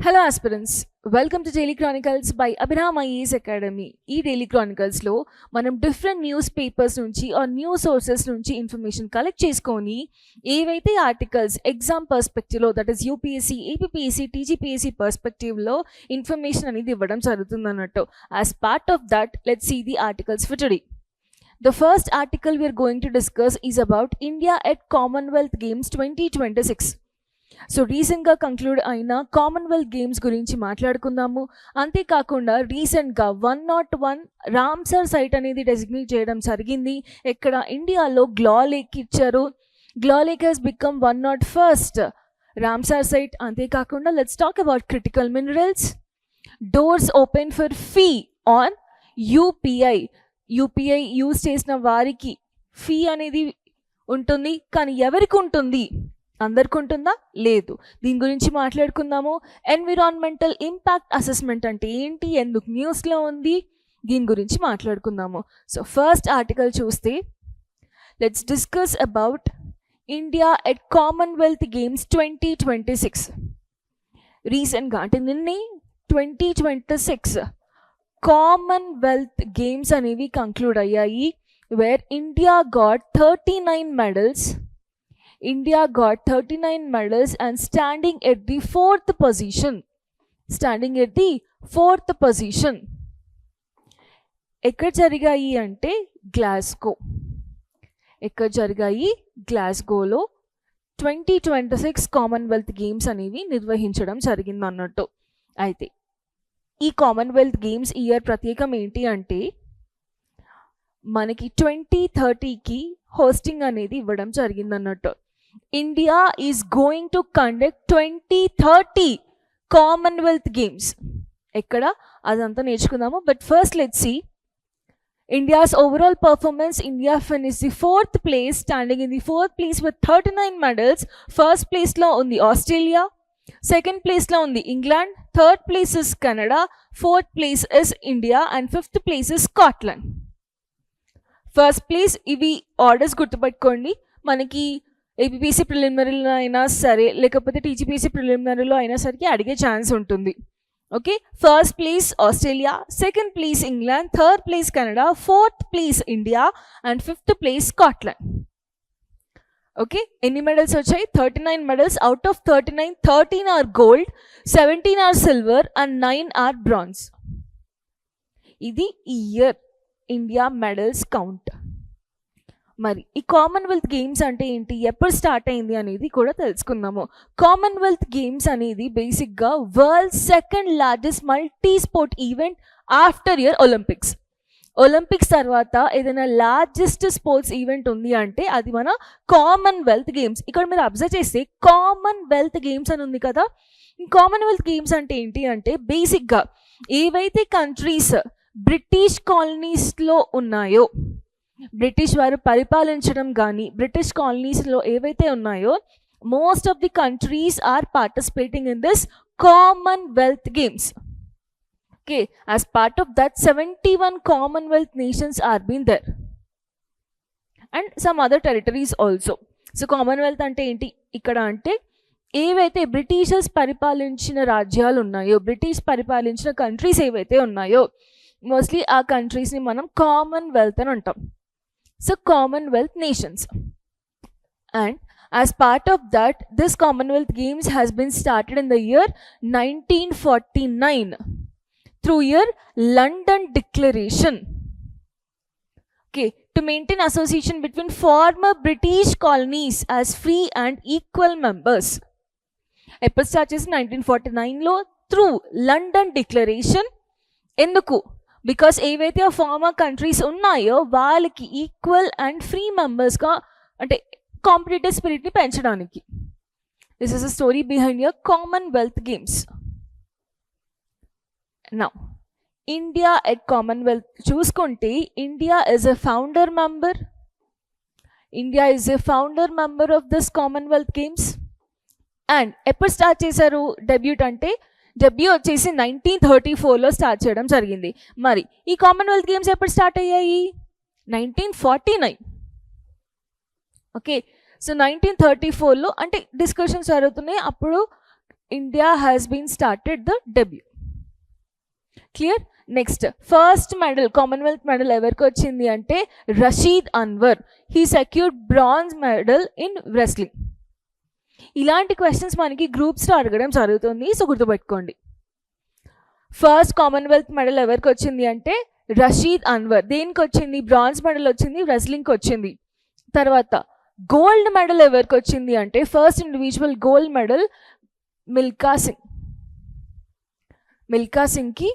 Hello aspirants, welcome to Daily Chronicles by Abhirama IAS Academy. ఈ daily chronicles లో మనం different newspapers నుంచి or news sources నుంచి information collect చేసుకొని ఏవైతే ఆర్టికల్స్ ఎగ్జామ్ పర్స్పెక్టివ్ లో that is UPSC, APPSC, TGPSC perspective లో information అనేది ఇవ్వడం జరుగుతుంది అన్నట్టు. As part of that, let's see the articles for today. The first article we are going to discuss is about India at Commonwealth Games 2026. So రీసెంట్గా conclude అయిన Commonwealth games గురించి మాట్లాడుకుందాము. అంతేకాకుండా రీసెంట్గా 101 రామ్సర్ సైట్ అనేది డెసిగ్నేట్ చేయడం జరిగింది. ఇక్కడ ఇండియాలో గ్లా లేక్ ఇచ్చారు. Glow lake has become 101st Ramsar site. అంతేకాకుండా let's talk about critical minerals. Doors open for fee on UPI use చేసిన వారికి ఫీ అనేది ఉంటుంది, కానీ ఎవరికి ఉంటుంది? అందరికి ఉంటుందా? లేదు. దీని గురించి మాట్లాడుకుందాము. ఎన్విరాన్మెంటల్ ఇంపాక్ట్ అసెస్మెంట్ అంటే ఏంటి, ఎందుకు న్యూస్లో ఉంది, దీని గురించి మాట్లాడుకుందాము. సో ఫస్ట్ ఆర్టికల్ చూస్తే let's discuss about India at Commonwealth games 2026. రీసెంట్గా అంటే నిన్నే 2026 కామన్వెల్త్ గేమ్స్ అనేవి కంక్లూడ్ అయ్యాయి, where India got 39 medals. India got 39 medals and standing at the fourth position. ఎక్కడ జరిగాయి అంటే గ్లాస్గోలో 2026 కామన్వెల్త్ గేమ్స్ అనేవి నిర్వహించడం జరిగింది అన్నట్టు. అయితే ఈ కామన్వెల్త్ గేమ్స్ ఇయర్ ప్రత్యేకం ఏంటి అంటే మనకి 2030కి హోస్టింగ్ అనేది ఇవ్వడం జరిగింది అన్నట్టు. India is going to conduct 2030 Commonwealth Games. ఎక్కడ అదంతా నేర్చుకుందాము. But first let's see India's overall performance. India finish the 4th place, standing in the 4th place with 39 medals. First ప్లేస్లో ఉంది ఆస్ట్రేలియా, సెకండ్ ప్లేస్లో ఉంది England, third place is Canada, fourth place is India and fifth place is Scotland. First place, ఇవి orders గుర్తుపెట్టుకోండి. మనకి APPC ప్రిలిమినరీలో అయినా సరే లేకపోతే టీజీపీసీ ప్రిలిమినరీలో అయినా సరికి అడిగే ఛాన్స్ ఉంటుంది. Okay, first place Australia, second place England, third place Canada, fourth place India and fifth place Scotland. Okay, ఎన్ని మెడల్స్ వచ్చాయి? 39 medals. Out of 39, 13 are gold, 17 are silver and 9 are bronze. ఇది ఇయర్ ఇండియా మెడల్స్ కౌంట్. మరి ఈ Commonwealth games అంటే ఏంటి, ఎప్పుడు start అయింది అనేది కూడా తెలుసుకుందాము. కామన్వెల్త్ గేమ్స్ అనేది బేసిక్గా world second largest multi sport event after year Olympics. Olympics తర్వాత ఏదైనా లార్జెస్ట్ స్పోర్ట్స్ ఈవెంట్ ఉంది అంటే అది మన కామన్వెల్త్ గేమ్స్. ఇక్కడ మీరు అబ్జర్వ్ చేస్తే కామన్వెల్త్ గేమ్స్ అని ఉంది కదా. కామన్వెల్త్ గేమ్స్ అంటే ఏంటి అంటే బేసిక్గా ఏవైతే కంట్రీస్ బ్రిటిష్ కాలనీస్లో ఉన్నాయో, బ్రిటిష్ వారు పరిపాలించడం కానీ బ్రిటిష్ కాలనీస్లో ఏవైతే ఉన్నాయో most of the countries are participating in this Commonwealth Games. Okay, as part of that 71 Commonwealth nations are been there and some other territories also. So Commonwealth అంటే ఏంటి ఇక్కడ అంటే ఏవైతే బ్రిటిషర్స్ పరిపాలించిన రాజ్యాలు ఉన్నాయో, బ్రిటిష్ పరిపాలించిన కంట్రీస్ ఏవైతే ఉన్నాయో మోస్ట్లీ ఆ కంట్రీస్ని మనం కామన్వెల్త్ అని అంటాం. So Commonwealth nations, and as part of that this Commonwealth Games has been started in the year 1949 through your London Declaration. Okay, to maintain association between former British colonies as free and equal members. ఎప్పుడు start చేసి 1949లో through London declaration. ఎందుకు? Because ఏవైతే farmer countries ఉన్నాయో వాళ్ళకి equal and free మెంబర్స్గా అంటే competitive స్పిరిట్ని పెంచడానికి. This is a story behind your Commonwealth Games. Now India at Commonwealth చూసుకుంటే India is a founder member of this Commonwealth games. And ఎప్పుడు start చేశారు డెబ్యూట్ అంటే డెబ్యూ వచ్చేసి 1934లో స్టార్ట్ చేయడం జరిగింది. మరి ఈ కామన్వెల్త్ గేమ్స్ ఎప్పుడు స్టార్ట్ అయ్యాయి? 1949. ఓకే, సో 1934లో అంటే డిస్కషన్స్ జరుగుతున్నాయి. అప్పుడు India has been started the debut. Clear? Next, first medal, Commonwealth medal ఎవరికి వచ్చింది అంటే Rashid Anwar. He secured bronze medal in wrestling. ఇలాంటి క్వశ్చన్స్ మనకి గ్రూప్స్లో అడగడం జరుగుతుంది, సో గుర్తుపెట్టుకోండి. ఫస్ట్ కామన్వెల్త్ మెడల్ ఎవరికి వచ్చింది అంటే రషీద్ అన్వర్. దేనికి వచ్చింది? బ్రాంజ్ మెడల్ వచ్చింది, రెస్లింగ్కి వచ్చింది. తర్వాత గోల్డ్ మెడల్ ఎవరికి వచ్చింది అంటే first individual gold medal Milkha Singh. Milkha సింగ్కి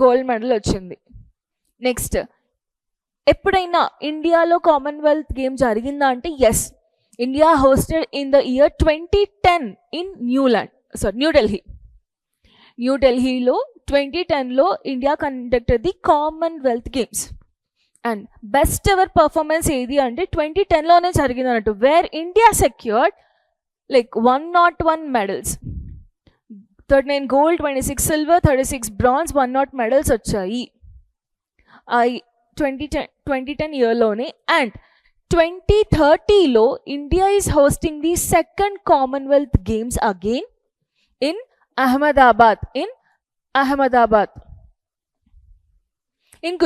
గోల్డ్ మెడల్ వచ్చింది. నెక్స్ట్, ఎప్పుడైనా ఇండియాలో కామన్వెల్త్ గేమ్ జరిగిందా అంటే yes, India hosted in the year 2010 in New Delhi. న్యూఢిల్లీలో 2010లో India conducted the commonwealth games. And best ever performance ఏది అంటే 2010లోనే జరిగింది అన్నట్టు, where India secured like 101 medals. 39 gold, 26 silver, 36 bronze, 100 medals వచ్చాయి 2010 ఇయర్లోనే. అండ్ 2030లో India is hosting the second Commonwealth Games again in Ahmedabad in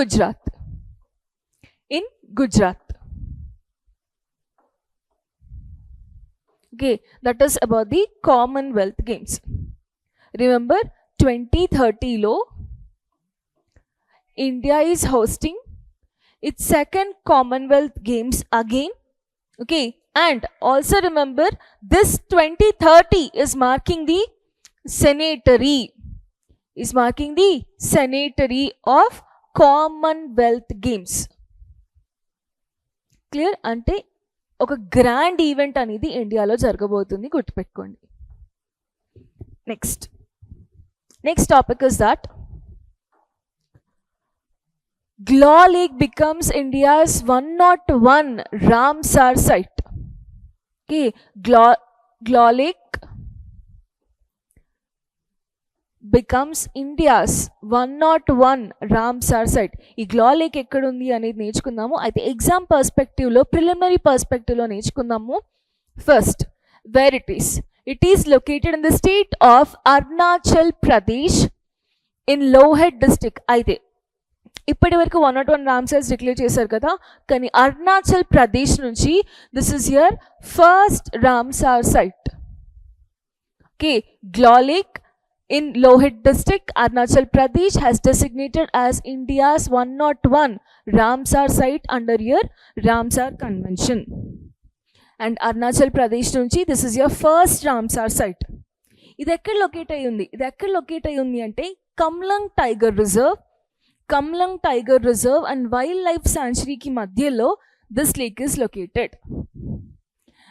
Gujarat. Okay, that is about the Commonwealth Games. Remember, 2030లో India is hosting its second Commonwealth Games again. Okay, and also remember this 2030 is marking the centenary of Commonwealth Games. Clear? అంటే ఒక grand event అనేది ఇండియాలో జరగబోతుంది, గుర్తుపెట్టుకోండి. Next topic is that Glaw Lake becomes India's 101 Ramsar site. Okay, Glaw Lake becomes India's 101 Ramsar site. ఈ గ్లా lake ఎక్కడుంది అనేది నేర్చుకుందాము. అయితే ఎగ్జామ్ పర్స్పెక్టివ్లో, ప్రిలిమినరీ పర్స్పెక్టివ్లో నేర్చుకుందాము. First, where it is. It is located in the state of Arunachal Pradesh in Lohit district. అయితే ఇప్పటి వరకు 101 రామ్సర్స్ డిక్లేర్ చేశారు కదా, కానీ అరుణాచల్ ప్రదేశ్ నుంచి this is your first Ramsar site. Okay, Glow lake in Lohit district, Arunachal Pradesh has designated as India's 101 Ramsar site under your Ramsar Convention. And Arunachal Pradesh నుంచి this is your first Ramsar site. ఇది ఎక్కడ locate అయి ఉంది అంటే Kamlang tiger reserve and wildlife సాంచురీకి మధ్యలో this lake is located.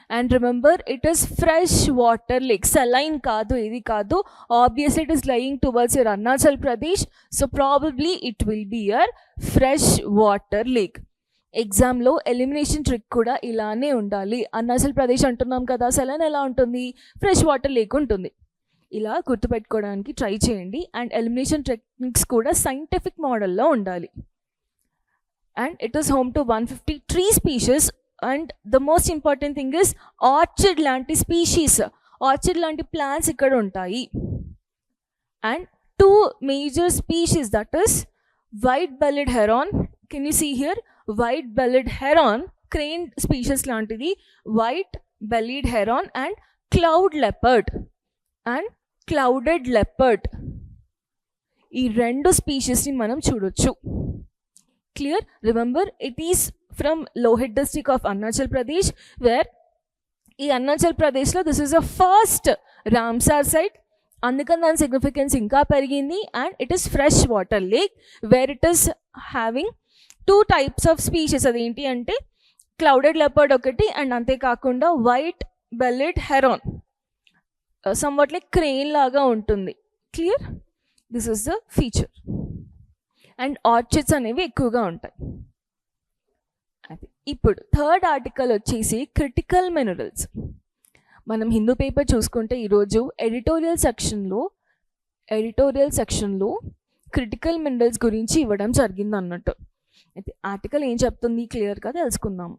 And remember, it is fresh water lake, saline కాదు, ఇది కాదు. Obviously it is lying towards your Arunachal Pradesh, so probably it will be your fresh water lake. ఎగ్జామ్లో elimination trick కూడా ఇలానే ఉండాలి. అరుణాచల్ ప్రదేశ్ అంటున్నాం కదా, saline ఎలా ఉంటుంది? ఫ్రెష్ వాటర్ లేక్ ఉంటుంది. ఇలా గుర్తుపెట్టుకోవడానికి ట్రై చేయండి. అండ్ ఎలిమినేషన్ టెక్నిక్స్ కూడా సైంటిఫిక్ మోడల్లో ఉండాలి. And it is home to 150 tree species. And the most important thing is orchid లాంటి స్పీషీస్, ఆర్చిడ్ లాంటి ప్లాంట్స్ ఇక్కడ ఉంటాయి. And 2 major species, that is white bellied heron. Can you see here? White bellied heron, crane species లాంటిది white bellied heron. And cloud leopard and clouded leopard, ఈ 2 స్పీషీస్ని మనం చూడొచ్చు. Clear? Remember, it is from Lohit district of Arunachal Pradesh, where ఈ అరుణాచల్ ప్రదేశ్లో this is a first Ramsar site. అందుకని దాని significance ఇంకా పెరిగింది. And it is fresh water lake where it is having 2 types of species. అదేంటి అంటే క్లౌడెడ్ లెపర్డ్ ఒకటి, అండ్ అంతేకాకుండా white bellied heron, somewhat like crane లాగా ఉంటుంది. Clear? This is the feature. And orchids అనేవి ఎక్కువగా ఉంటాయి. అది ఇప్పుడు థర్డ్ ఆర్టికల్ వచ్చేసి క్రిటికల్ మినరల్స్. మనం హిందూ పేపర్ చూసుకుంటే ఈరోజు ఎడిటోరియల్ సెక్షన్లో క్రిటికల్ మినరల్స్ గురించి ఇవ్వడం జరిగింది అన్నట్టు. అయితే ఆర్టికల్ ఏం చెప్తుంది క్లియర్గా తెలుసుకుందాము.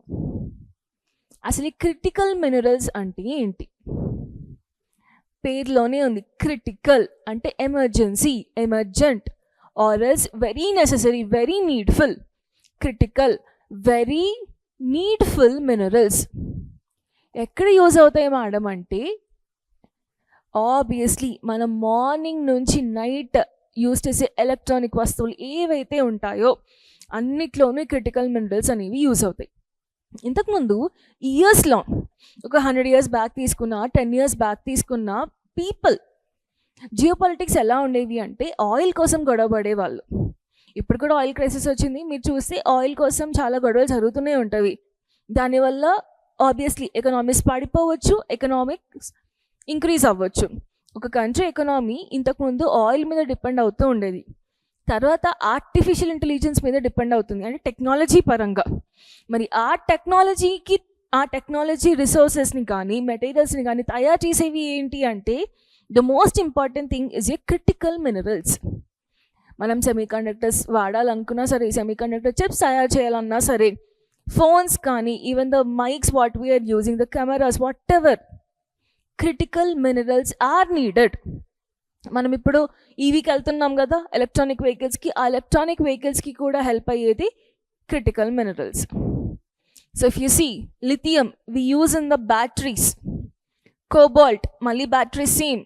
అసలు ఈ క్రిటికల్ మినరల్స్ అంటే ఏంటి? పేరులోనే ఉంది, క్రిటికల్ అంటే emergency, emergent, or else very necessary, very needful. Critical, very needful minerals ఎక్కడ యూజ్ అవుతాయి మేడం అంటే, ఆబ్వియస్లీ మనం మార్నింగ్ నుంచి నైట్ యూజ్ చేసే ఎలక్ట్రానిక్ వస్తువులు ఏవైతే ఉంటాయో అన్నిట్లోనూ క్రిటికల్ మినరల్స్ అనేవి యూజ్ అవుతాయి. ఇంతకుముందు ఇయర్స్లో ఒక 100 years బ్యాక్ తీసుకున్న, 10 years బ్యాక్ తీసుకున్న పీపుల్ జియో పాలిటిక్స్ ఎలా ఉండేవి అంటే ఆయిల్ కోసం గొడవ పడేవాళ్ళు. ఇప్పుడు కూడా ఆయిల్ క్రైసిస్ వచ్చింది, మీరు చూస్తే ఆయిల్ కోసం చాలా గొడవలు జరుగుతూనే ఉంటాయి. దానివల్ల ఆబ్వియస్లీ ఎకనామీస్ పడిపోవచ్చు, ఎకనామిక్స్ ఇంక్రీజ్ అవ్వచ్చు. ఒక కంట్రీ ఎకనామీ ఇంతకుముందు ఆయిల్ మీద డిపెండ్ అవుతూ ఉండేది, తర్వాత ఆర్టిఫిషియల్ ఇంటెలిజెన్స్ మీద డిపెండ్ అవుతుంది, అంటే టెక్నాలజీ పరంగా. మరి ఆ టెక్నాలజీ రిసోర్సెస్ని కానీ మెటీరియల్స్ని కానీ తయారు చేసేవి ఏంటి అంటే the most important thing is a critical minerals. మనం సెమీకండక్టర్స్ వాడాలనుకున్నా సరే, సెమీకండక్టర్ చిప్స్ తయారు చేయాలన్నా సరే, ఫోన్స్ కానీ, even the mics what we are using, the cameras, whatever, critical minerals are needed. మనం ఇప్పుడు ఈవీకి వెళ్తున్నాం కదా, ఎలక్ట్రానిక్ వెహికల్స్కి, ఆ ఎలక్ట్రానిక్ వెహికల్స్కి కూడా హెల్ప్ అయ్యేది critical minerals. So if you see lithium we use in the batteries, cobalt మళ్ళీ battery same,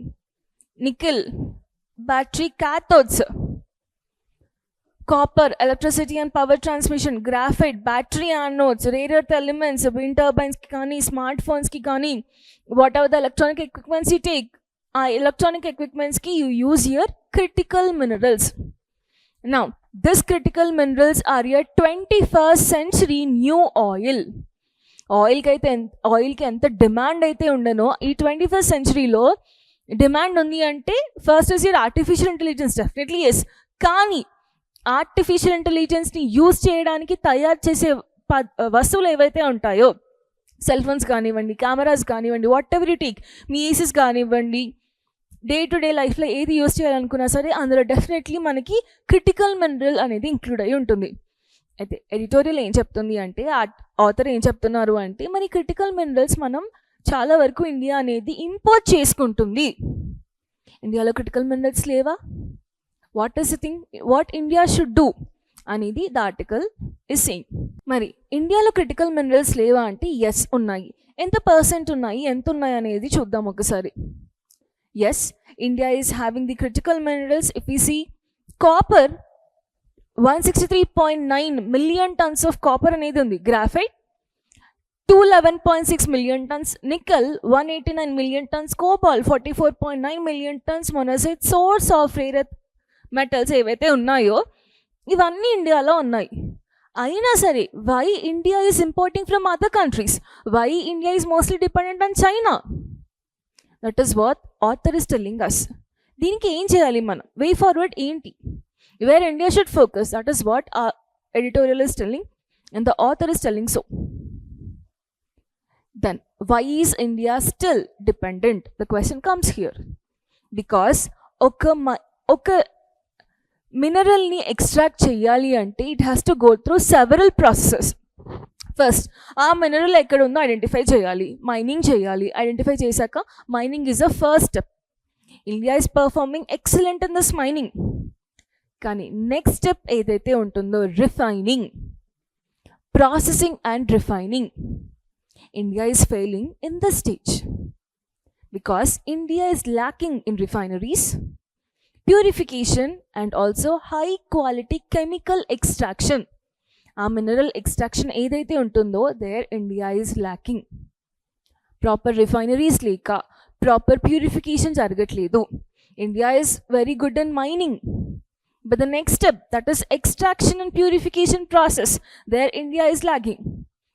nickel battery cathodes, copper electricity and power transmission, graphite battery anodes, rare earth elements wind టర్బైన్స్కి కానీ, smart ఫోన్స్కి కానీ, whatever the electronic equipments you take, ఆ electronic ఎక్విప్మెంట్స్కి you use your critical minerals. Now this critical minerals are your 21st century new oil. ఆయిల్కి ఎంత demand అయితే ఉండనో ఈ 21st centuryలో డిమాండ్ ఉంది అంటే first is your artificial intelligence, definitely yes. కానీ artificial ఇంటెలిజెన్స్ని యూజ్ చేయడానికి తయారు చేసే వస్తువులు ఏవైతే ఉంటాయో, సెల్ ఫోన్స్ కానివ్వండి, కెమెరాస్ కానివ్వండి, వాట్ ఎవర్ యూ టేక్, మీ ఏసీస్ కానివ్వండి, డే టు డే లైఫ్లో ఏది యూజ్ చేయాలనుకున్నా సరే అందులో డెఫినెట్లీ మనకి క్రిటికల్ మినరల్ అనేది ఇంక్లూడ్ అయి ఉంటుంది. అయితే ఎడిటోరియల్ ఏం చెప్తుంది అంటే, ఆథర్ ఏం చెప్తున్నారు అంటే, మరి క్రిటికల్ మినరల్స్ మనం చాలా వరకు ఇండియా అనేది ఇంపోర్ట్ చేసుకుంటుంది. ఇండియాలో క్రిటికల్ మినరల్స్ లేవా? What is the thing what India should do అనేది ద ఆర్టికల్ ఇస్ సేయింగ్. మరి ఇండియాలో క్రిటికల్ మినరల్స్ లేవా అంటే ఎస్ ఉన్నాయి. ఎంత పర్సెంట్ ఉన్నాయి, ఎంత ఉన్నాయి అనేది చూద్దాం ఒకసారి. Yes, India is having the critical minerals. If you see copper 163.9 million tons ఆఫ్ కాపర్ అనేది ఉంది, graphite 211.6 million tons, nickel 189 million tons, cobalt 44.9 million tons, monazite, source of rare earth metals ఏవైతే ఉన్నాయో ఇవన్నీ ఇండియాలో ఉన్నాయి. అయినా సరే why India is importing from other countries, why India is mostly dependent on China? That is what author is telling us. దీనికి ఏం చేయాలి మనం, వే ఫార్వర్డ్ ఏంటి, where India should focus, that is what editorial is telling and the author is telling so. Then why is India still dependent? The question comes here because oka mineral ni extract cheyali ante it has to go through several processes. First aa mineral ekkada undo identify cheyali, mining cheyali, identify chesaka mining is the first step. India is performing excellent in this mining. కానీ next step ఏదైతే ఉంటుందో refining, processing and refining, India is failing in the stage because India is lacking in refineries, purification and also high quality chemical extraction. ఆ mineral extraction ఏదైతే ఉంటుందో there India is lacking. Proper refineries లేక proper purification జరగట్లేదు. India is very good in mining, but the next step, that is extraction and purification process, there India is lagging.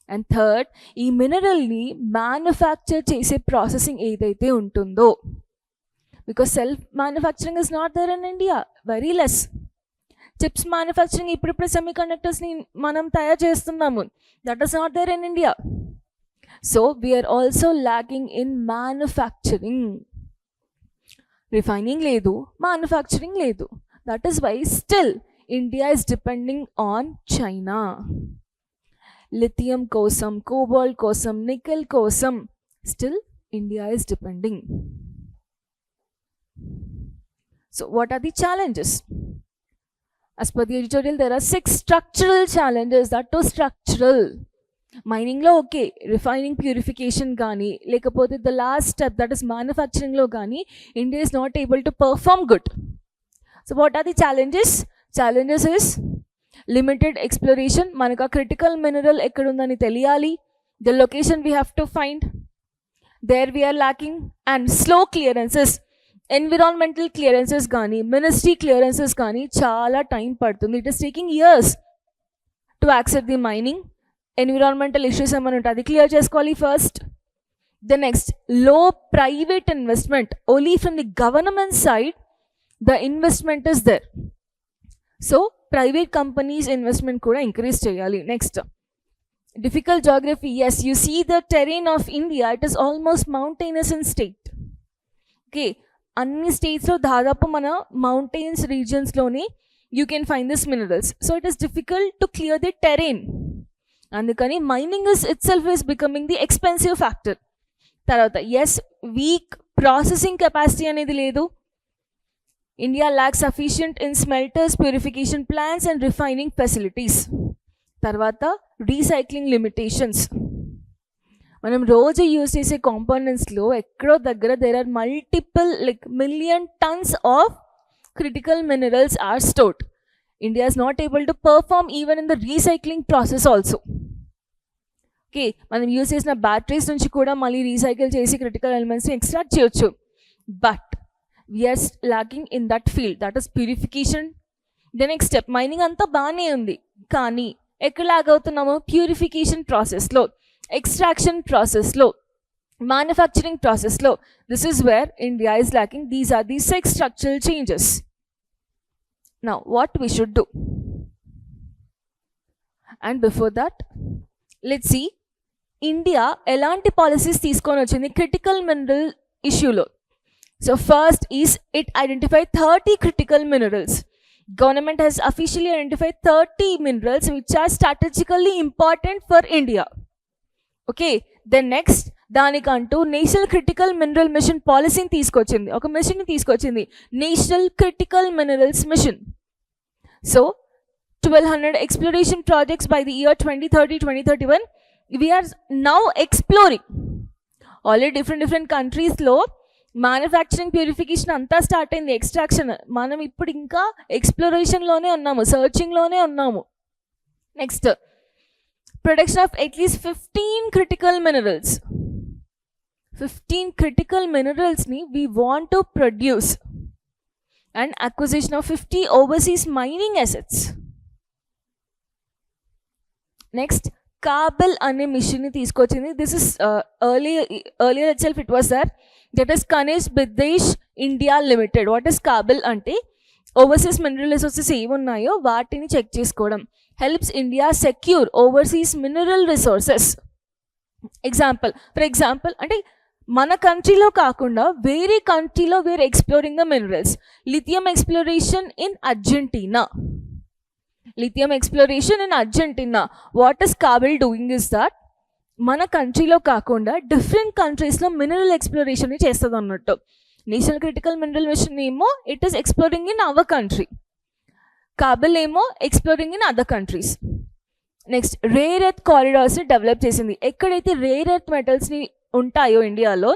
And third, ee mineral ni manufacture chese processing edaithe untundo, because self manufacturing is not there in India, very less. Chips manufacturing ippudu semiconductors ni manam tayar chestunnamu, that is not there in India. So we are also lagging in manufacturing. Refining ledu, manufacturing ledu. That is why still India is depending on China. Lithium kosam, cobalt kosam, nickel kosam, still India is depending. So what are the challenges? As per the editorial, there are 6 structural challenges that are structural. మైనింగ్లో okay, refining purification కానీ లేకపోతే the last step that is మ్యానుఫ్యాక్చరింగ్లో కానీ India is not able to perform good. So what are the challenges? Challenges is limited exploration, మనకు ఆ critical mineral ఎక్కడుందని తెలియాలి, the location we have to find, there we're lacking, and slow clearances, environmental clearances కానీ ministry clearances కానీ చాలా time పడుతుంది. It is taking years to accept the mining. Environmental issues ఏమైనా ఉంటే అది క్లియర్ చేసుకోవాలి first. The next, low private investment, only from the government side the investment is there. So private companies investment కూడా increase చేయాలి. Next, difficult geography. Yes, you see the terrain of India, it is almost mountainous in state. Okay, అన్ని స్టేట్స్లో దాదాపు మన mountains రీజియన్స్లోనే you can find this minerals. So it is difficult to clear the terrain. అందుకని mining is itself is becoming the expensive factor. తర్వాత yes, weak processing capacity అనేది లేదు. India lack sufficient in smelters, purification plants and refining facilities. తర్వాత recycling limitations. మనం రోజు use చేసే కాంపోనెంట్స్లో ఎక్కడో దగ్గర there are multiple like million tons of critical minerals are stored. India is not able to perform even in the recycling process also. Okay, మనం use చేసిన batteries నుంచి కూడా మళ్ళీ రీసైకిల్ చేసి క్రిటికల్ ఎలిమెంట్స్ని ఎక్స్ట్రాక్ట్ చేయొచ్చు. But we are lacking in that field, that is purification. The next step, mining అంతా బాగానే ఉంది కానీ ఎక్కడ లాగ్ అవుతున్నాము? ప్యూరిఫికేషన్ ప్రాసెస్లో, ఎక్స్ట్రాక్షన్ ప్రాసెస్లో, manufacturing process low. This is where India is lacking. These are the 6 structural changes. Now what we should do? And before that, let's see India elanti policies teeskoni vachindi critical mineral issue lo. So first is it identified 30 critical minerals. Government has officially identified 30 minerals which are strategically important for India. Okay, then next దానికంటూ national critical mineral mission పాలసీని తీసుకొచ్చింది, ఒక మిషన్ని తీసుకొచ్చింది, national critical minerals mission. So 1200 exploration projects by the year 2030-2031 we are now exploring. Already different కంట్రీస్లో manufacturing, purification అంతా start అయింది, extraction. మనం ఇప్పుడు ఇంకా ఎక్స్ప్లోరేషన్లోనే ఉన్నాము, సర్చింగ్లోనే ఉన్నాము. Next, production of at least 15 critical minerals. 15 critical mineralsని we want to produce, and acquisition of 50 overseas mining assets. Next, Kabel అనే మిషన్ని తీసుకొచ్చింది. This is earlier itself it was there, that is Kanish Bidesh India Limited. What is KABIL అంటే overseas mineral resources ఏమున్నాయో వాటిని check చేసుకోవడం. Helps India secure overseas mineral resources. For example అంటే మన కంట్రీలో కాకుండా వేరే కంట్రీలో we're exploring the minerals. Lithium exploration in Argentina. What is KABIL doing is that మన కంట్రీలో కాకుండా డిఫరెంట్ కంట్రీస్లో మినరల్ ఎక్స్ప్లోరేషన్ చేస్తుంది అన్నట్టు. నేషనల్ క్రిటికల్ మినరల్ మిషన్ ఏమో it is exploring in our country, KABIL ఏమో exploring in other countries. Next, rare earth కారిడార్స్ని develop చేసింది. ఎక్కడైతే రేర్ ఎర్త్ మెటల్స్ని ఉంటాయో ఇండియాలో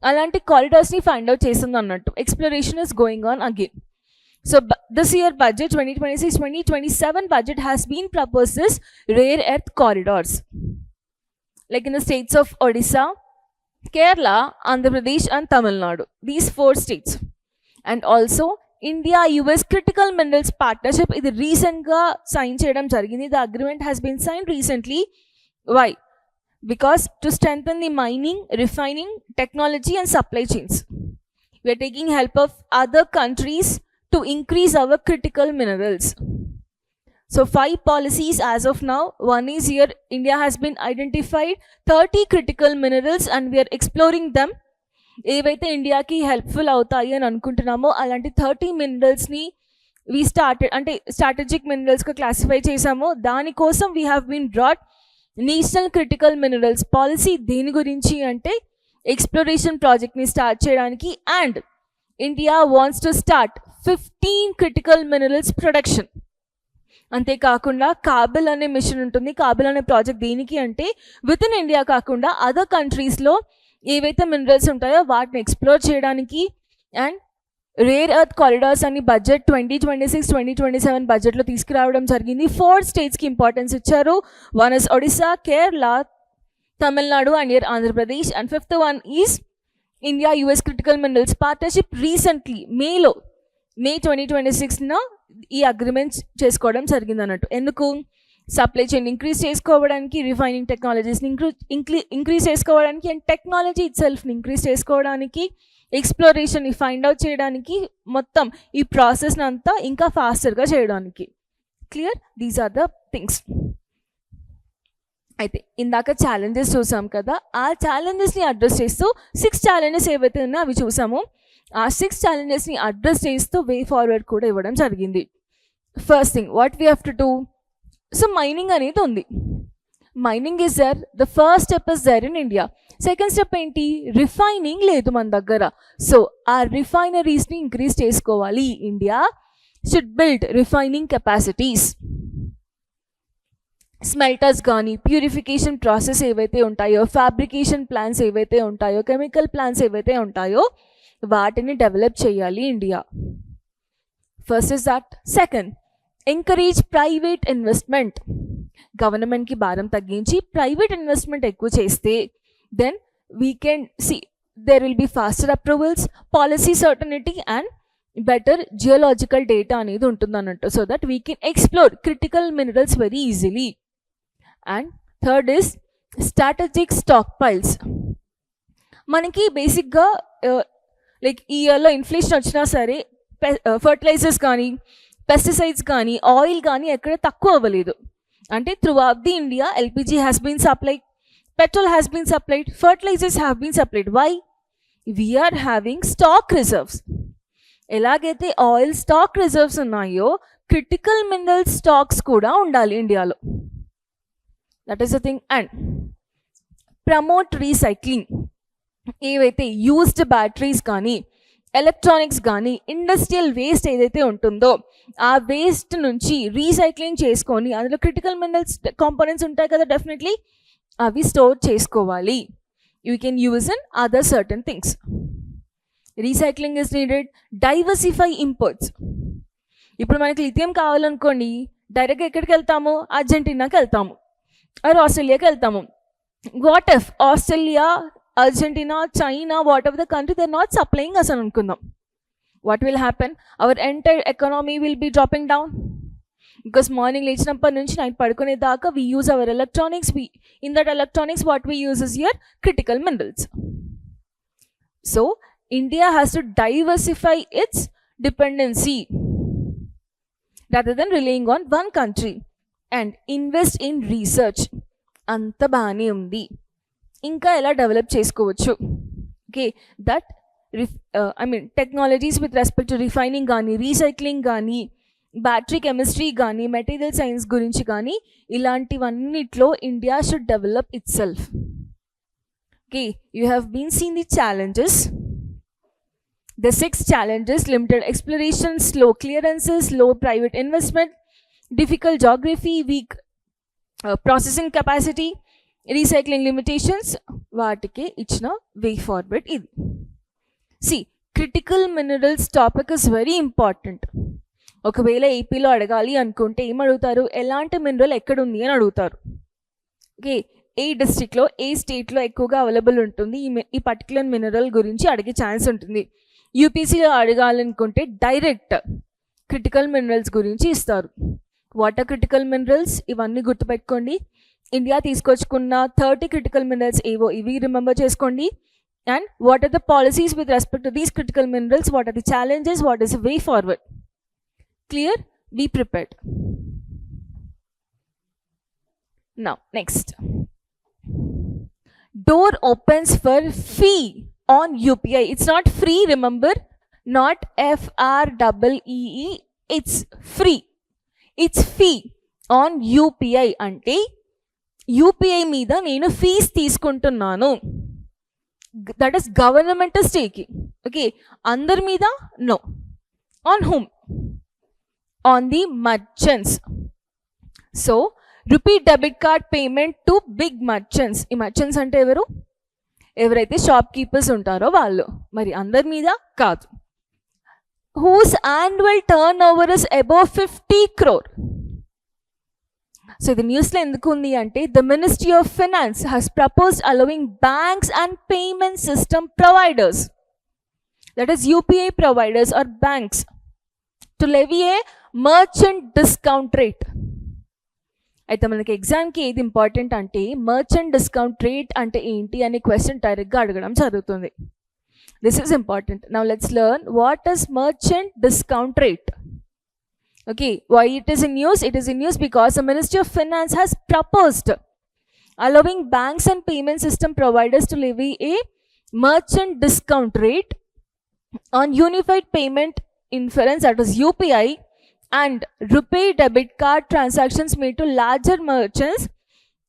అలాంటి కారిడార్స్ని ఫైండ్ అవుట్ చేసింది అన్నట్టు. Exploration is going on again. So this year budget 2026-2027 budget has been proposed as rare earth corridors like in the states of Odisha, Kerala, Andhra Pradesh and Tamil Nadu. These 4 states. And also India-US critical minerals partnership ఇది రీసెంట్గా sign చేయడం జరిగింది. The agreement has been signed recently. Why? Because to strengthen the mining, refining, technology and supply chains. We are taking help of other countries to increase our critical minerals. So 5 policies as of now. One is here, India has been identified 30 critical minerals and we are exploring them. ఏవైతే ఇండియాకి helpful అవుతాయి అని అనుకుంటున్నామో అలాంటి 30 మినరల్స్ని we started అంటే strategic మినరల్స్గా classify చేసామో దానికోసం we have been brought national critical minerals policy. దేని గురించి అంటే ఎక్స్ప్లోరేషన్ ప్రాజెక్ట్ని స్టార్ట్ చేయడానికి and India wants to start 15 critical minerals production. అంతేకాకుండా కాబెల్ అనే మిషన్ ఉంటుంది. కాబెల్ అనే ప్రాజెక్ట్ దేనికి అంటే విత్ ఇన్ ఇండియా కాకుండా అదర్ కంట్రీస్లో ఏవైతే మినరల్స్ ఉంటాయో వాటిని ఎక్స్ప్లోర్ చేయడానికి. అండ్ రేర్ ఎర్త్ కారిడార్స్ అని బడ్జెట్ 2026-2027 బడ్జెట్లో తీసుకురావడం జరిగింది. 4 స్టేట్స్కి ఇంపార్టెన్స్ ఇచ్చారు. 1 is Odisha, Kerala, Tamil Nadu and Andhra Pradesh. And 5th one is India US critical minerals partnership. Recently May 2026న ఈ అగ్రిమెంట్స్ చేసుకోవడం జరిగింది అన్నట్టు. ఎందుకు? సప్లై చైన్ ఇంక్రీజ్ చేసుకోవడానికి, రిఫైనింగ్ టెక్నాలజీస్ని ఇంక్రీజ్ చేసుకోవడానికి, అండ్ టెక్నాలజీ ఇట్ సెల్ఫ్ని ఇంక్రీజ్ చేసుకోవడానికి, ఎక్స్ప్లోరేషన్ని ఫైండ్ అవుట్ చేయడానికి, మొత్తం ఈ ప్రాసెస్ని అంతా ఇంకా ఫాస్టర్గా చేయడానికి. Clear? These are the things. అయితే ఇందాక ఛాలెంజెస్ చూసాం కదా, ఆ ఛాలెంజెస్ని అడ్రస్ చేస్తూ 6 ఛాలెంజెస్ ఏవైతే ఉన్నాయో అవి చూసాము. ఆ 6 ఛాలెంజెస్ని అడ్రస్ చేస్తూ వే ఫార్వర్డ్ కూడా ఇవ్వడం జరిగింది. First thing what we have to do. So mining అనేది ఉంది. Mining is there, the first step is there in India. Second step ఏంటి? రిఫైనింగ్ లేదు మన దగ్గర. సో ఆ రిఫైనరీస్ని ఇంక్రీజ్ చేసుకోవాలి. India should build refining capacities. Smelters కానీ, ప్యూరిఫికేషన్ ప్రాసెస్ ఏవైతే ఉంటాయో, ఫ్యాబ్రికేషన్ ప్లాన్స్ ఏవైతే ఉంటాయో, కెమికల్ ప్లాన్స్ ఏవైతే ఉంటాయో వాటిని డెవలప్ చేయాలి India. First is that. Second, encourage private investment. గవర్నమెంట్కి భారం తగ్గించి ప్రైవేట్ ఇన్వెస్ట్మెంట్ ఎక్కువ చేస్తే then we can see there will be faster approvals, policy certainty and better geological data అనేది ఉంటుంది అన్నట్టు. So that we can explore critical minerals very easily. And third is strategic stock piles. మనకి బేసిక్గా like ఈ ఇయర్లో inflation వచ్చినా సరే fertilisers కానీ, పెస్టిసైడ్స్ కానీ, ఆయిల్ కానీ ఎక్కడ తక్కువ అవ్వలేదు. అంటే throughout the India LPG has been supplied, petrol has been supplied, fertilizers have been supplied. Why? We are having stock reserves. ఎలాగైతే ఆయిల్ స్టాక్ రిజర్వ్స్ ఉన్నాయో క్రిటికల్ మినరల్ స్టాక్స్ కూడా ఉండాలి ఇండియాలో. That is the thing. And promote recycling. ఏవైతే used batteries కానీ, electronics కానీ, industrial waste ఏదైతే ఉంటుందో ఆ వేస్ట్ నుంచి రీసైక్లింగ్ చేసుకొని అందులో క్రిటికల్ మినరల్స్ కాంపోనెంట్స్ ఉంటాయి కదా, డెఫినెట్లీ అవి స్టోర్ చేసుకోవాలి. You can use in other certain things. Recycling is needed. Diversify imports. ఇప్పుడు మనకి లిథియం కావాలనుకోండి, డైరెక్ట్గా ఎక్కడికి వెళ్తాము? అర్జెంటీనాకి వెళ్తాము ఆర్ ఆస్ట్రేలియాకి వెళ్తాము. What if Australia, Argentina, China, whatever the country they are not supplying us అని అనుకుందాం. What will happen? Our entire economy will be dropping down. Because morning లేచినప్పటి నుంచి నైట్ పడుకునే దాకా we use our electronics. In that electronics what we use is here critical minerals. So India has to diversify its dependency rather than relying on one country and invest in research. anta baane undi. Inka ela develop chesukovachu. Okay, that technologies with respect to refining gaani, recycling gaani, battery chemistry కానీ, material science గురించి కానీ, ఇలాంటివన్నిట్లో India should develop itself. Okay, you have been seen the challenges. The 6 challenges: limited exploration, slow clearances, low private investment, difficult geography, weak processing capacity, recycling limitations. వాటికి ఇచ్చిన way forward ఇది. సి, critical minerals topic is very important. ఒకవేళ ఏపీలో అడగాలి అనుకుంటే ఏం అడుగుతారు? ఎలాంటి మినరల్ ఎక్కడుంది అని అడుగుతారు. ఓకే, ఏ డిస్ట్రిక్ట్లో, ఏ స్టేట్లో ఎక్కువగా అవైలబుల్ ఉంటుంది ఈ పర్టికులర్ మినరల్ గురించి అడిగే ఛాన్స్ ఉంటుంది. యూపీసీలో అడగాలనుకుంటే డైరెక్ట్ క్రిటికల్ మినరల్స్ గురించి ఇస్తారు. వాటర్ క్రిటికల్ మినరల్స్, ఇవన్నీ గుర్తుపెట్టుకోండి. ఇండియా తీసుకొచ్చుకున్న 30 క్రిటికల్ మినరల్స్ ఏవో ఇవి రిమెంబర్ చేసుకోండి. And what are the policies with respect to these critical minerals, what are the challenges, what is the way forward. Clear? Be prepared. Now, next. Door opens for fee on UPI. It's not free, remember? Not FREE. It's free. It's fee on UPI. అంటే UPI మీద నేను fees తీసుకుంటున్నాను. That is government staking. Okay, అందరి మీద no. On whom? On the merchants. So rupee debit card payment to big merchants. ఈ merchants అంటే ఎవరు? ఎవరైతే షాప్ కీపర్స్ ఉంటారో వాళ్ళు. మరి అందరి మీద కాదు. Whose annual turnover is above 50 crore. So ఇది న్యూస్లో ఎందుకు ఉంది అంటే the ministry of finance has proposed allowing banks and payment system providers, that is UPI providers are banks, to levy a merchant discount rate. అయితే మనకి ఎగ్జామ్కి ఏది important అంటే మర్చెంట్ డిస్కౌంట్ రేట్ అంటే ఏంటి అనే క్వశ్చన్ డైరెక్ట్గా అడగడం జరుగుతుంది. This is important. Now let's learn what is merchant discount rate. Okay, why it is in news? It is in news because the Ministry of Finance has proposed allowing banks and payment system providers to levy a merchant discount rate on unified payment inference, that is UPI, and RuPay debit card transactions made to larger merchants.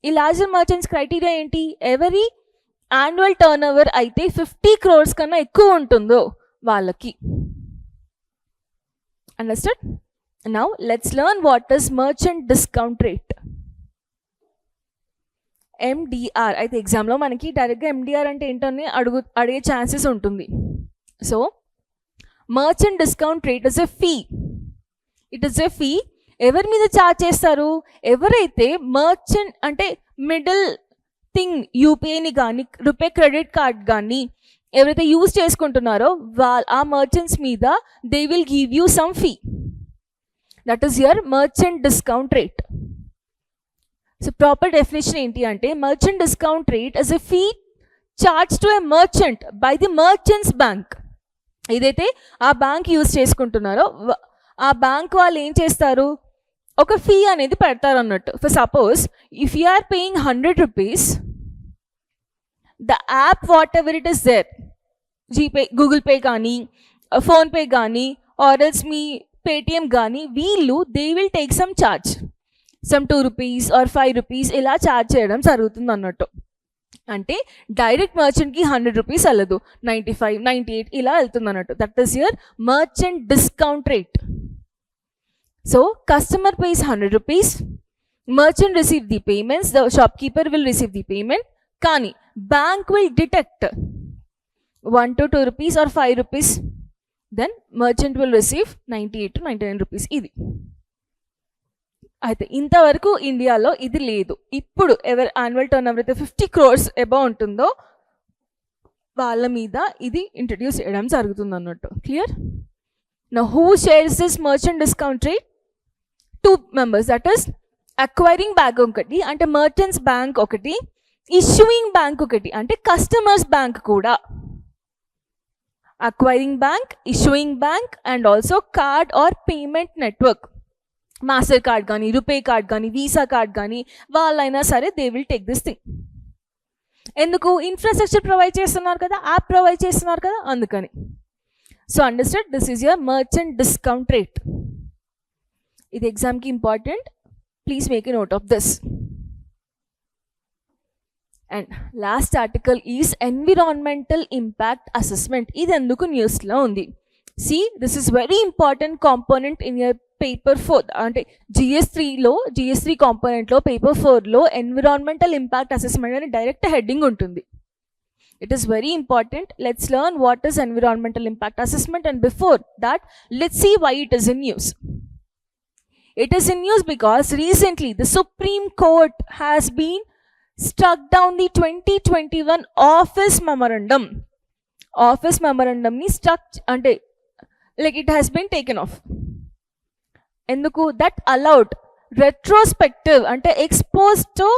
ఈ larger merchants criteria ఏంటి? ఎవరి annual turn over అయితే 50 crores కన్నా ఎక్కువ ఉంటుందో వాళ్ళకి. Understand? Now let's learn what is merchant discount rate. MDR. అయితే ఎగ్జామ్లో మనకి డైరెక్ట్గా MDR అంటే ఏంటని అడిగే ఛాన్సెస్ ఉంటుంది. So merchant discount rate is a fee. It is a fee. ఎవరి మీద ఛార్జ్ చేస్తారు? ఎవరైతే మర్చెంట్ అంటే మిడిల్ థింగ్ యూపీఐని కానీ రూపే క్రెడిట్ కార్డ్ కానీ ఎవరైతే యూజ్ చేసుకుంటున్నారో ఆ మర్చెంట్స్ మీద they will give you some fee. That is your merchant discount rate. So proper definition ఏంటి అంటే merchant discount rate is a fee charged to a merchant by the merchant's bank. ఏదైతే ఆ bank use చేసుకుంటున్నారో ఆ bank వాళ్ళు ఏం చేస్తారు? ఒక ఫీ అనేది పెడతారు అన్నట్టు. For suppose if you are paying 100 rupees, the app whatever it is there, GPay, Google Pay కానీ ఫోన్పే కానీ ఆర్ ఎల్స్ మీ పేటిఎం కానీ వీళ్ళు they will take some charge, some 2 rupees or 5 rupees ఇలా charge చేయడం జరుగుతుంది అన్నట్టు. అంటే డైరెక్ట్ మర్చెంట్కి 100 rupees వెళ్ళదు, 95, 98 ఇలా వెళ్తుంది అన్నట్టు. That is your merchant discount rate. So customer pays 100 rupees, merchant receive the payments, the shopkeeper will receive the payment, కానీ bank will detect 1 to 2 rupees or 5 rupees, then merchant will receive 98 to 99 rupees. ఇది అయితే ఇంతవరకు ఇండియాలో ఇది లేదు. ఇప్పుడు ఎవరి annual turn over అయితే 50 crores అబౌవ్ ఉంటుందో వాళ్ళ మీద ఇది ఇంట్రడ్యూస్ చేయడం జరుగుతుంది అన్నట్టు. Clear? Now who shares this merchant discount rate? 2 members, that is acquiring bank ఒకటి అంటే మర్చెంట్స్ బ్యాంక్ ఒకటి, ఇష్యూయింగ్ బ్యాంక్ ఒకటి అంటే కస్టమర్స్ బ్యాంక్ కూడా. Acquiring bank, issuing bank and also card or payment network, master card కానీ RuPay card కానీ visa card కానీ వాళ్ళైనా సరే they will take this thing. ఎందుకు? ఇన్ఫ్రాస్ట్రక్చర్ ప్రొవైడ్ చేస్తున్నారు కదా, యాప్ ప్రొవైడ్ చేస్తున్నారు కదా, అందుకని. So understand, this is your merchant discount rate. ఇది ఎగ్జామ్కి important, please make a note of this. And last article is environmental impact assessment. ఇది ఎందుకు న్యూస్లో ఉంది? See, this is very important component in your paper 4 అంటే GS3 కాంపోనెంట్లో paper 4లో environmental impact assessment అని డైరెక్ట్ హెడ్డింగ్ ఉంటుంది. It is very important. Let's learn what is environmental impact assessment, and before that let's see why it is in news. It is in news because recently the Supreme Court has been struck down the 2021 office memorandum. Office memorandum ni struck ante like it has been taken off. Enduku? That allowed retrospective ante exposed to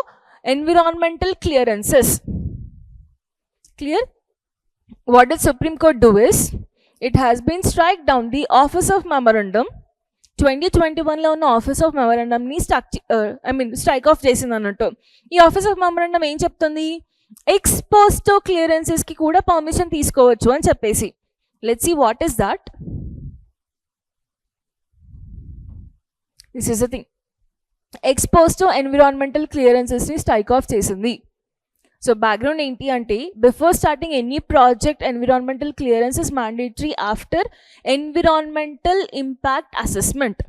environmental clearances. Clear? What did Supreme Court do is it has been strike down the office of memorandum. 2021లో ఉన్న office of మెమరాండమ్ని strike off చేసింది అన్నట్టు. ఈ office of memorandum ఏం చెప్తుంది? ఎక్స్పోస్టో క్లియరెన్సెస్కి కూడా permission తీసుకోవచ్చు అని చెప్పేసి. Let's see what is that. This is the thing. ఎక్స్పోస్టో ఎన్విరాన్మెంటల్ క్లియరెన్సెస్ని స్ట్రైక్ ఆఫ్ చేసింది. సో బ్యాక్గ్రౌండ్ ఏంటి అంటే before starting any project environmental clearance is mandatory after environmental impact assessment.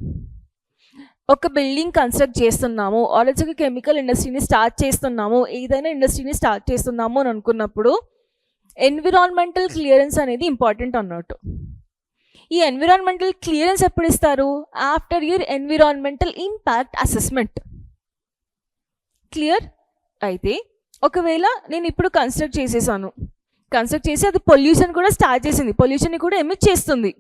ఒక బిల్డింగ్ కన్స్ట్రక్ట్ చేస్తున్నాము, ఆల్రెడీ ఒక కెమికల్ ఇండస్ట్రీని స్టార్ట్ చేస్తున్నాము, ఏదైనా ఇండస్ట్రీని స్టార్ట్ చేస్తున్నాము అని అనుకున్నప్పుడు ఎన్విరాన్మెంటల్ క్లియరెన్స్ అనేది ఇంపార్టెంట్ అన్నట్టు. ఈ ఎన్విరాన్మెంటల్ క్లియరెన్స్ ఎప్పుడు ఇస్తారు? After your environmental impact assessment. Clear? అయితే ఒకవేళ నేను ఇప్పుడు కన్స్ట్రక్ట్ చేసి అది పొల్యూషన్ కూడా స్టార్ట్ చేసింది, పొల్యూషన్ని కూడా ఎమిట్ చేస్తుంది,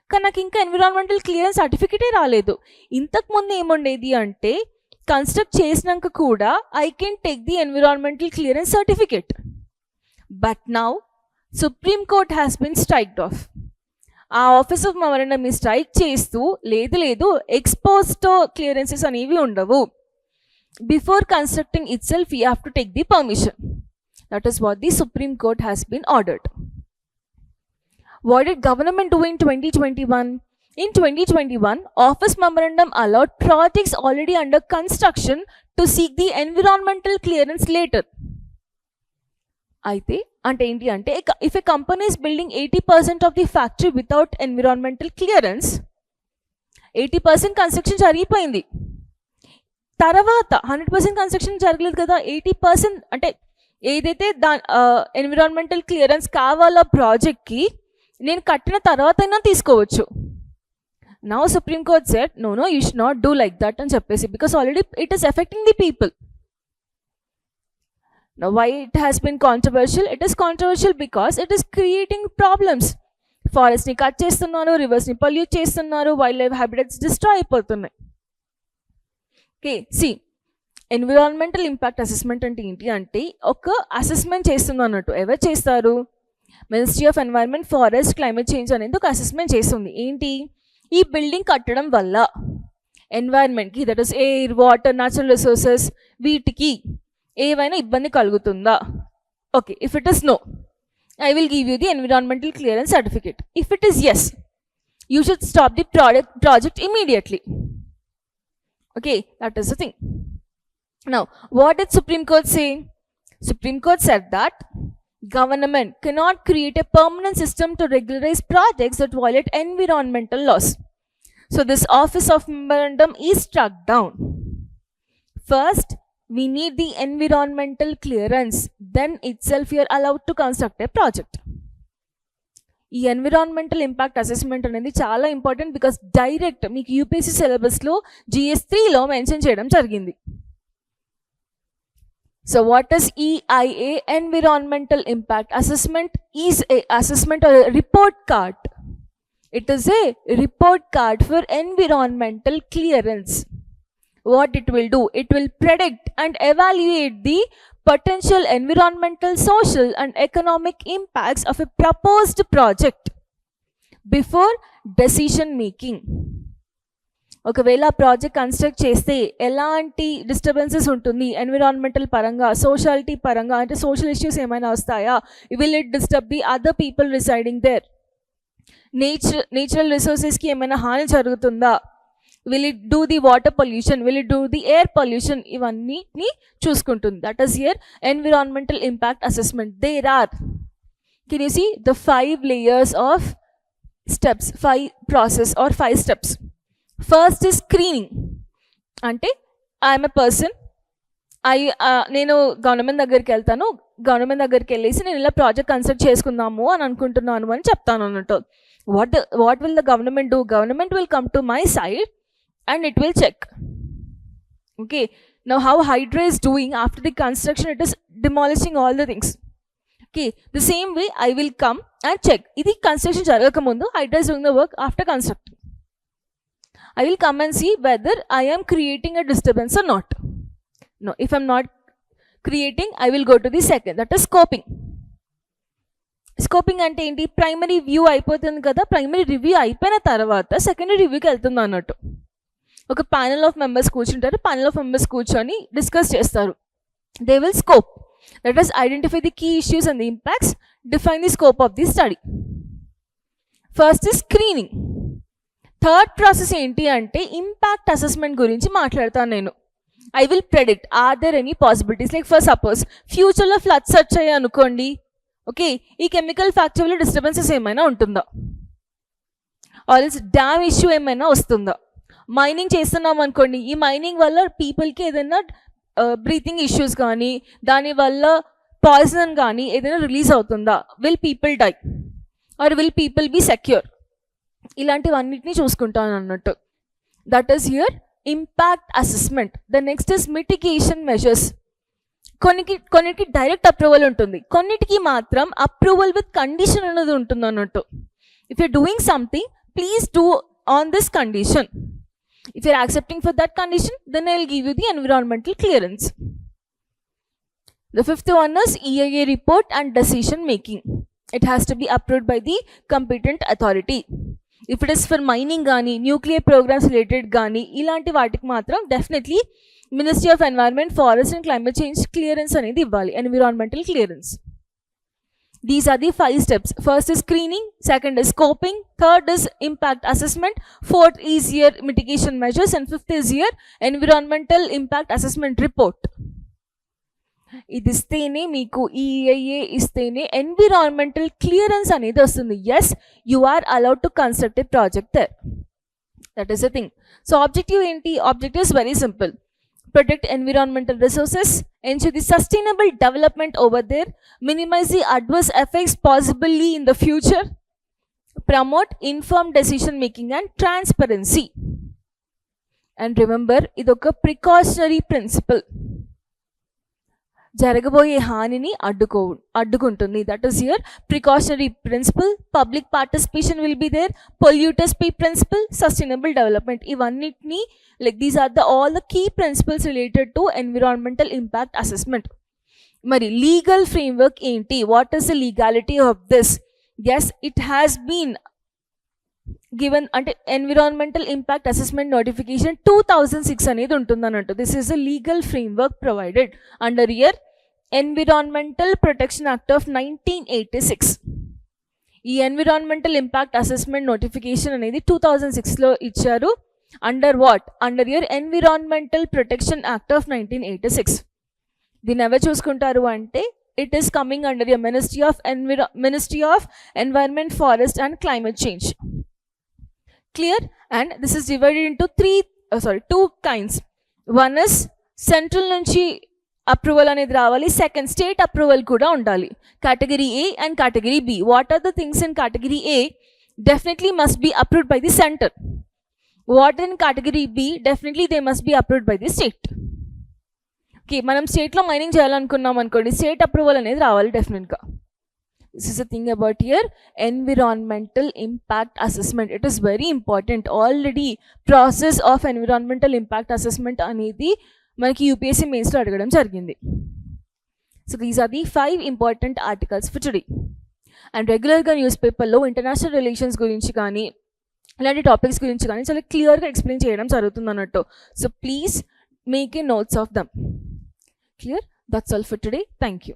కానీ నాకు ఇంకా ఎన్విరాన్మెంటల్ క్లియరెన్స్ సర్టిఫికేటే రాలేదు. ఇంతకుముందు ఏముండేది అంటే కన్స్ట్రక్ట్ చేసినాక కూడా I can take the environmental clearance certificate. But now Supreme court has been striked of. ఆ ఆఫీస్ ఆఫ్ మెమరాండం స్ట్రైక్ చేస్తూ లేదు ఎక్స్పోజ్డ్ క్లియరెన్సెస్ అనేవి ఉండవు. Before constructing it self you have to take the permission. That is what the supreme court has been ordered. What did government do in 2021? In 2021, Office Memorandum allowed projects already under construction to seek the environmental clearance later. అయితే అంటే ఏంటి అంటే if a company is building 80% of the factory without environmental clearance, 80% construction జరిగిపోయింది, తర్వాత 100% construction జరగలేదు కదా. 80% అంటే ఏదైతే ఎన్విరాన్మెంటల్ క్లియరెన్స్ కావాలో ప్రాజెక్ట్కి నేను కట్టిన తర్వాత అయినా తీసుకోవచ్చు. Now Supreme Court said no you should not do like that అని చెప్పేసి, because already it is affecting the people. Now why it has been controversial? It is controversial because it is creating problems. Forest ni cut చేస్తున్నారు, rivers ni pollute చేస్తున్నారు, wild life habitats destroy అయిపోతున్నాయి. Okay, see environmental impact assessment అంటే ఏంటి అంటే ఒక assessment చేస్తుంది అన్నట్టు. ఎవరు చేస్తారు? Ministry of environment, forest, climate change అనేది ఒక అసెస్మెంట్ చేస్తుంది. ఏంటి? ఈ బిల్డింగ్ కట్టడం వల్ల ఎన్వైర్న్మెంట్కి, that is air, water, natural resources, వీటికి ఏవైనా ఇబ్బంది కలుగుతుందా? Okay, if it is no, I will give you the environmental clearance certificate. If it is yes, you should stop the project immediately. Okay, that is the thing. Now, what did Supreme Court say? Supreme Court said that government cannot create a permanent system to regularize projects that violate environmental laws. So this office of memorandum is struck down. First, we need the environmental clearance. Then itself you are allowed to construct a project. ఈ environmental impact assessment అనేది చాలా important, because direct మీకు UPSC సిలబస్లో GS3లో mention చేయడం జరిగింది. So what is EIA? Environmental Impact Assessment is a assessment or a report card. It is a report card for environmental clearance. What it will do? It will predict and evaluate the potential environmental, social and economic impacts of a proposed project before decision making. ఒకవేళ project construct చేస్తే ఎలాంటి disturbances ఉంటుంది environmental పరంగా, సోషాలిటీ పరంగా, అంటే social issues ఏమైనా వస్తాయా, will it disturb the other people residing there, natural రిసోర్సెస్కి ఏమైనా హాని జరుగుతుందా, will it do the water pollution, will it do the air pollution, ఇవన్నీ చూసుకుంటుంది. That is here environmental impact assessment. There are, can you see the 5 layers of steps, 5 process or 5 steps. First is screening. అంటే I'm a person, నేను government దగ్గరికి వెళ్తాను, government దగ్గరికి వెళ్ళేసి నేను ఇలా ప్రాజెక్ట్ కన్స్ట్రక్ట్ చేసుకుందాము అని అనుకుంటున్నాను అని చెప్తాను అన్నట్టు. What will the government do? Government will come to my side and it will check. Okay, now how HYDRAA is doing after the construction, it is demolishing all the things. Okay, the same way I will come and check. ఇది construction జరగకముందు HYDRAA is doing the work after constructing. I will come and see whether I am creating a disturbance or not. No, if I'm not creating, I will go to the second, that is scoping. Scoping అంటే ఏంటి? Primary view అయిపోతుంది కదా, primary review అయిపోయిన తర్వాత secondary రివ్యూకి వెళ్తుంది అన్నట్టు. ఒక panel of members కూర్చుంటారు, ప్యానెల్ ఆఫ్ మెంబర్స్ కూర్చొని డిస్కస్ చేస్తారు. They will scope, that is identify the key issues and the impacts, define the scope of the study. First is screening. Third process ఏంటి అంటే impact assessment గురించి మాట్లాడతాను నేను. I will predict are there any possibilities like for suppose ఫ్యూచర్లో floods వచ్చాయి అనుకోండి, okay, ఈ chemical ఫ్యాక్టరీలో డిస్టర్బెన్సెస్ ఏమైనా ఉంటుందా, ఆల్స్ డ్యామ్ ఇష్యూ ఏమైనా వస్తుందా, మైనింగ్ చేస్తున్నాం అనుకోండి, ఈ మైనింగ్ వల్ల పీపుల్కి ఏదైనా బ్రీతింగ్ ఇష్యూస్ కానీ దానివల్ల పాయిజన్ కానీ ఏదైనా రిలీజ్ అవుతుందా, will people die or will people be secure, ఇలాంటివన్నిటిని చూసుకుంటాను అన్నట్టు. That is here impact assessment. The next is mitigation measures. కొన్నిటికి డైరెక్ట్ అప్రూవల్ ఉంటుంది, కొన్నిటికి మాత్రం అప్రూవల్ విత్ కండిషన్ అనేది ఉంటుంది అన్నట్టు. If you're doing something please do on this condition. If you are accepting for that condition, then I will give you the environmental clearance. The fifth one is EIA report and decision making. It has to be approved by the competent authority. If it is for mining gaani, nuclear programs related gaani, ilanti vaatiki matram definitely Ministry of Environment, Forest and Climate Change clearance anedi ivvali, environmental clearance. These are the 5 steps. First is screening, second is scoping, third is impact assessment, fourth is your mitigation measures, and fifth is your environmental impact assessment report. ఇది ఇస్తేనే మీకు EIA ఇస్తేనే environmental clearance అనేది వస్తుంది. Yes, you are allowed to construct a project there. That is the thing. So objective ఏంటి? Objective is very simple. Protect environmental resources, ensure the sustainable development over there, minimize the adverse effects possibly in the future, promote informed decision making and transparency. And remember, idoka precautionary principle. జరగబోయే హానిని అడ్డుకుంటుంది. That is here precautionary principle. Public participation will be there, polluters pay principle, sustainable development, ఇవన్నిటిని like these are all the key principles related to environmental impact assessment. మరి legal framework ఏంటి? What is the legality of this? Yes, it has been given, అంటే environmental impact assessment notification 2006 అనేది ఉంటుంది అన్నట్టు. This is the legal framework provided under year environmental protection act of 1986. ఈ environmental impact assessment notification అనేది 2006లో ఇచ్చారు. Under what? Under year environmental protection act of 1986. దీన్ని ఎవరు చూసుకుంటారు అంటే it is coming under year ministry of environment, forest and climate change. Clear? And this is divided into two kinds. One is central nunchi approval anedi ravali, second state approval kuda undali. Category A and category B. What are the things in category A? Definitely must be approved by the center. What in category B? Definitely they must be approved by the state. Okay, manam state lo mining cheyalanukunnam anukondi, state approval anedi ravali definitely ga. This is the thing about here environmental impact assessment. It is very important. Already process of environmental impact assessment అనేది మనకి UPSC మెయిన్స్లో అడగడం జరిగింది. So these are the 5 important articles for today. And రెగ్యులర్గా news పేపర్లో international relations గురించి కానీ ఇలాంటి టాపిక్స్ గురించి కానీ చాలా క్లియర్గా ఎక్స్ప్లెయిన్ చేయడం జరుగుతుంది అన్నట్టు. So please make a notes of them. Clear? That's all for today. Thank you.